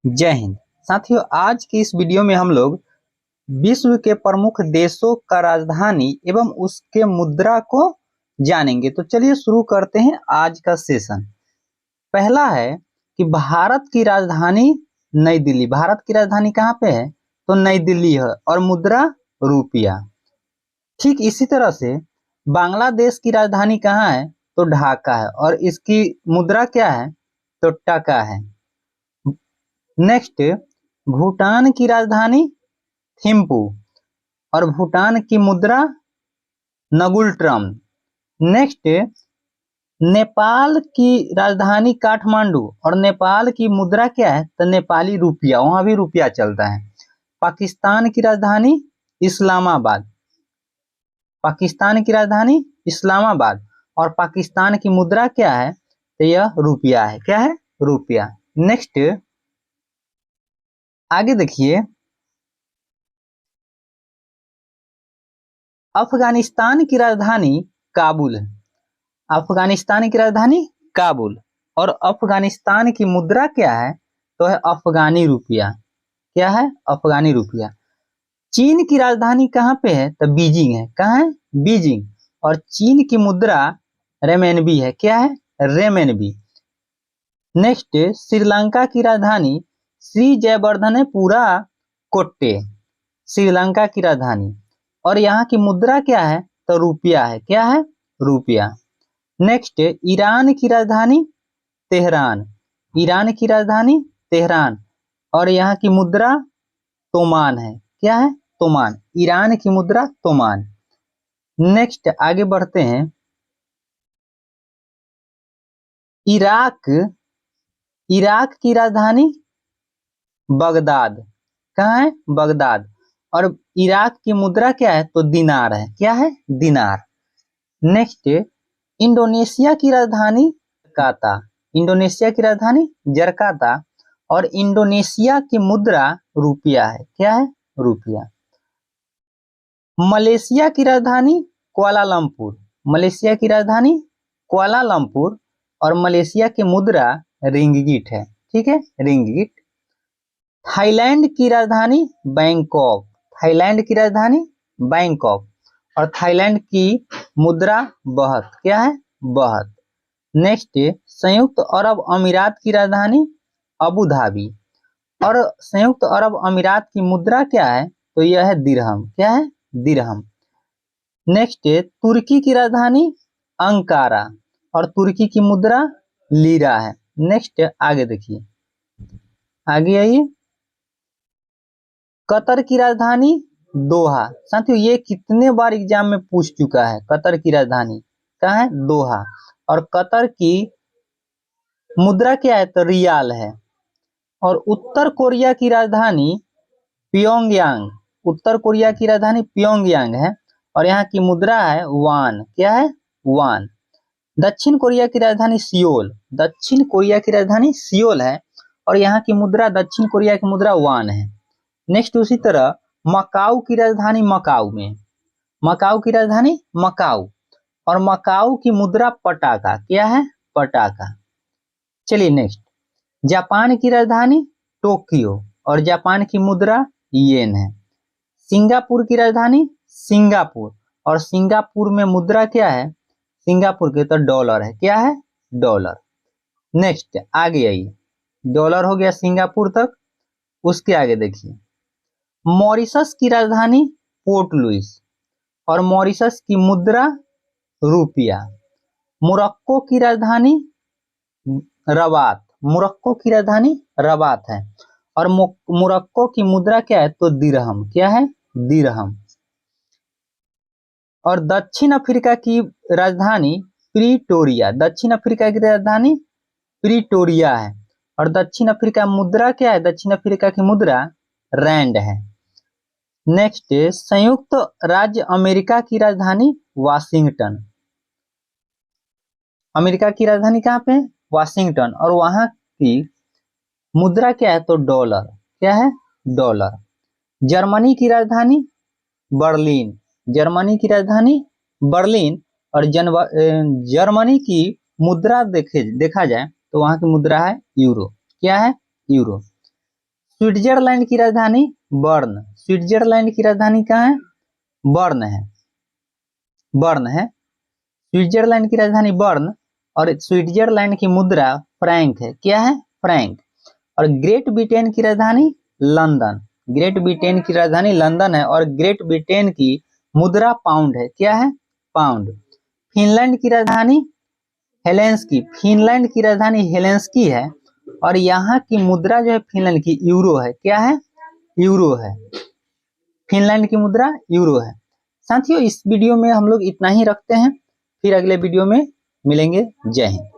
जय हिंद साथियों। आज की इस वीडियो में हम लोग विश्व के प्रमुख देशों का राजधानी एवं उसके मुद्रा को जानेंगे। तो चलिए शुरू करते हैं आज का सेशन। पहला है कि भारत की राजधानी नई दिल्ली। भारत की राजधानी कहाँ पे है? तो नई दिल्ली है और मुद्रा रुपया। ठीक इसी तरह से बांग्लादेश की राजधानी कहाँ है? तो ढाका है और इसकी मुद्रा क्या है? तो टका है। नेक्स्ट, भूटान की राजधानी थिम्पू और भूटान की मुद्रा नगुलट्रम। नेक्स्ट, नेपाल की राजधानी काठमांडू और नेपाल की मुद्रा क्या है? तो नेपाली रुपया, वहां भी रुपया चलता है। पाकिस्तान की राजधानी इस्लामाबाद। पाकिस्तान की राजधानी इस्लामाबाद और पाकिस्तान की मुद्रा क्या है? तो यह रुपया है। क्या है? रुपया। नेक्स्ट आगे देखिए, अफगानिस्तान की राजधानी काबुल है। अफगानिस्तान की राजधानी काबुल और अफगानिस्तान की मुद्रा क्या है? तो है अफगानी रुपया। क्या है? अफगानी रुपया। चीन की राजधानी कहाँ पे है? तो बीजिंग है। कहाँ है? बीजिंग। और चीन की मुद्रा रेमेनबी है। क्या है? रेमेनबी। नेक्स्ट, श्रीलंका की राजधानी श्री जयवर्धनेपुरा कोट्टे। श्रीलंका की राजधानी और यहाँ की मुद्रा क्या है? तो रुपया है। क्या है? रुपया। नेक्स्ट, ईरान की राजधानी तेहरान। ईरान की राजधानी तेहरान और यहाँ की मुद्रा तोमान है। क्या है? तोमान। ईरान की मुद्रा तोमान। नेक्स्ट आगे बढ़ते हैं, इराक। इराक की राजधानी बगदाद। कहाँ है? बगदाद और इराक की मुद्रा क्या है? तो दिनार है। क्या है? दिनार। नेक्स्ट, इंडोनेशिया की राजधानी जकार्ता। इंडोनेशिया की राजधानी जकार्ता और इंडोनेशिया की मुद्रा रुपया है। क्या है? रुपया। मलेशिया की राजधानी कुआलालंपुर। मलेशिया की राजधानी कुआलालंपुर और मलेशिया की मुद्रा रिंगिट है। ठीक है? रिंगिट। थाईलैंड की राजधानी बैंकॉक। थाईलैंड की राजधानी बैंकॉक और थाईलैंड की मुद्रा बहत। क्या है? बहत। नेक्स्ट, संयुक्त अरब अमीरात की राजधानी अबू धाबी और संयुक्त अरब अमीरात की मुद्रा क्या है? तो यह है दिरहम। क्या है? दिरहम। नेक्स्ट, तुर्की की राजधानी अंकारा और तुर्की की मुद्रा लीरा है। नेक्स्ट आगे देखिए, आगे आइए, कतर की राजधानी दोहा। साथियों ये कितने बार एग्जाम में पूछ चुका है। कतर की राजधानी कहाँ है? दोहा और कतर की मुद्रा क्या है? तो रियाल है। और उत्तर कोरिया की राजधानी प्योंगयांग। उत्तर कोरिया की राजधानी प्योंगयांग है और यहाँ की मुद्रा है वान। क्या है? वान। दक्षिण कोरिया की राजधानी सियोल। दक्षिण कोरिया की राजधानी सियोल है और यहाँ की मुद्रा, दक्षिण कोरिया की मुद्रा वान है। नेक्स्ट उसी तरह मकाऊ की राजधानी मकाऊ में। मकाऊ की राजधानी मकाऊ और मकाऊ की मुद्रा पटाका। क्या है? पटाका। चलिए नेक्स्ट, जापान की राजधानी टोक्यो और जापान की मुद्रा येन है। सिंगापुर की राजधानी सिंगापुर और सिंगापुर में मुद्रा क्या है? सिंगापुर के तो डॉलर है। क्या है? डॉलर। नेक्स्ट आगे आइए, डॉलर हो गया सिंगापुर तक। उसके आगे देखिए, मॉरिशस की राजधानी पोर्ट लुइस और मॉरिशस की मुद्रा रुपया। मोरक्को की राजधानी रबात। मोरक्को की राजधानी रबात है और मोरक्को की मुद्रा क्या है? तो दिरहम। क्या है? दिरहम। और दक्षिण अफ्रीका की राजधानी प्रीटोरिया। दक्षिण अफ्रीका की राजधानी प्रीटोरिया है और दक्षिण अफ्रीका मुद्रा क्या है? दक्षिण अफ्रीका की मुद्रा रैंड है। नेक्स्ट, संयुक्त राज्य अमेरिका की राजधानी वाशिंगटन। अमेरिका की राजधानी कहाँ पे है? वाशिंगटन और वहां की मुद्रा क्या है? तो डॉलर। क्या है? डॉलर। जर्मनी की राजधानी बर्लिन। जर्मनी की राजधानी बर्लिन और जर्मनी की मुद्रा देखा जाए तो वहां की मुद्रा है यूरो। क्या है? यूरो। स्विट्जरलैंड की राजधानी बर्न। स्विट्जरलैंड की राजधानी कहाँ है? बर्न है, बर्न है। स्विट्जरलैंड की राजधानी बर्न और स्विट्जरलैंड की मुद्रा फ्रैंक है। क्या है? फ्रैंक। और ग्रेट ब्रिटेन की राजधानी लंदन। ग्रेट ब्रिटेन की राजधानी लंदन है और ग्रेट ब्रिटेन की मुद्रा पाउंड है। क्या है? पाउंड। फिनलैंड की राजधानी हेलेंस्की। फिनलैंड की राजधानी हेलेंस्की है और यहाँ की मुद्रा जो है फिनलैंड की यूरो है। क्या है? यूरो है। फिनलैंड की मुद्रा यूरो है। साथियों, इस वीडियो में हम लोग इतना ही रखते हैं, फिर अगले वीडियो में मिलेंगे। जय हिंद।